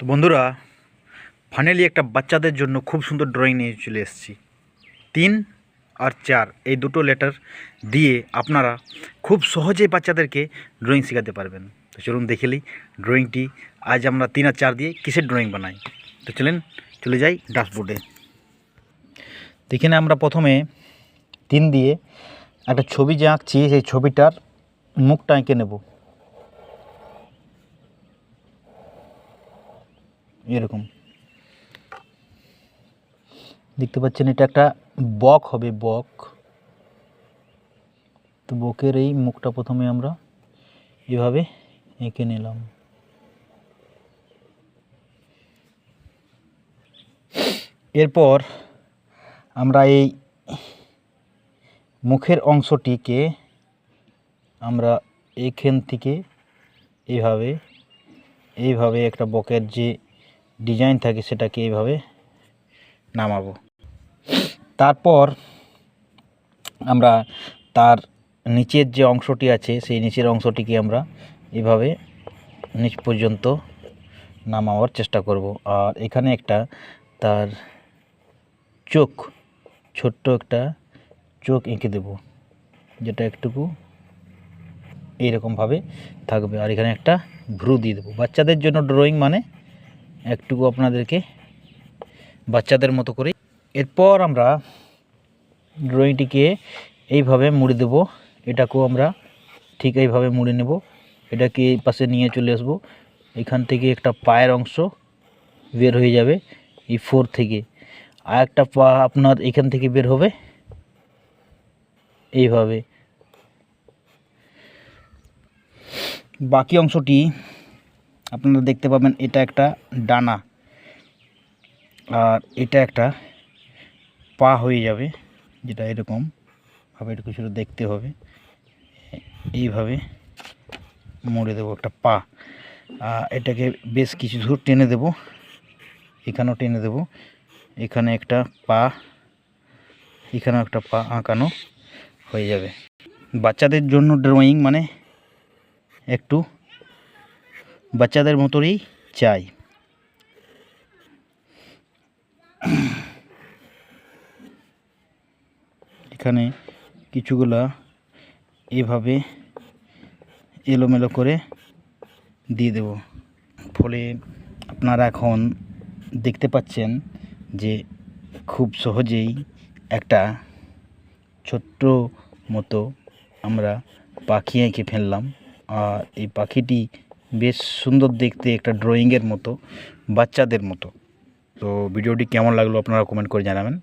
তো বন্ধুরা, ফাইনালি একটা বাচ্চাদের জন্য খুব সুন্দর ড্রয়িং নিয়ে চলে এসেছি। 3 আর 4 এই দুটো লেটার দিয়ে আপনারা খুব সহজেই বাচ্চাদেরকে ড্রয়িং শেখাতে পারবেন। তো চলুন দেখে নিই ড্রয়িংটি। আজ আমরা 3 আর 4 দিয়ে কিসের ড্রয়িং বানাই। তো চলে যাই ড্যাশবোর্ডে। এখানে আমরা প্রথমে 3 দিয়ে একটা ছবি যে আঁকছি, সেই ছবিটার মুখটা এঁকে নেব এরকম। দেখতে পাচ্ছেন এটা একটা বক হবে, বক। তো বকের এই মুখটা প্রথমে আমরা এভাবে এঁকে নিলাম। এরপর আমরা এই মুখের অংশটিকে আমরা এখান থেকে এইভাবে একটা বকের যে ডিজাইন থাকে সেটাকে এইভাবে নামাবো। তারপর আমরা তার নিচের যে অংশটি আছে সেই নিচের অংশটিকে আমরা এভাবে নিচ পর্যন্ত নামাবার চেষ্টা করব। আর এখানে একটা তার চোখ, ছোট্ট একটা চোখ এঁকে দেব, যেটা একটুকু এইরকমভাবে থাকবে। আর এখানে একটা ভ্রু দিয়ে দেবো। বাচ্চাদের জন্য ড্রয়িং মানে একটুকু আপনাদেরকে বাচ্চাদের মতো করে। এরপর আমরা ড্রয়িংটিকে এইভাবে মুড়ে দেব। এটাকেও আমরা ঠিক এইভাবে মুড়ে নেব। এটাকে এই পাশে নিয়ে চলে আসব। এখান থেকে একটা পায়ের অংশ বের হয়ে যাবে এই 4 থেকে। আর একটা পা আপনার এখান থেকে বের হবে এইভাবে। বাকি অংশটি আপনারা দেখতে পাবেন, এটা একটা ডানা আর এটা একটা পা হয়ে যাবে, যেটা এরকম ভাবে একটু কিছু দেখতে হবে। এইভাবে মুড়ে দেবো একটা পা। এটাকে বেশ কিছু দূর টেনে দেব, এখানেও টেনে দেব। এখানে একটা পা, এখানেও একটা পা আঁকানো হয়ে যাবে। বাচ্চাদের জন্য ড্রয়িং মানে একটু বাচ্চাদের মতোই চাই। এখানে কিছুগুলা এভাবে এলোমেলো করে দিয়ে দেব। ফলে আপনারা এখন দেখতে পাচ্ছেন যে খুব সহজেই একটা ছোট্ট মতো আমরা পাখি এঁকে ফেললাম। আর এই পাখিটি বেশ সুন্দর দেখতে, একটা ড্রয়িংয়ের মতো, বাচ্চাদের মতো। তো ভিডিওটি কেমন লাগলো আপনারা কমেন্ট করে জানাবেন।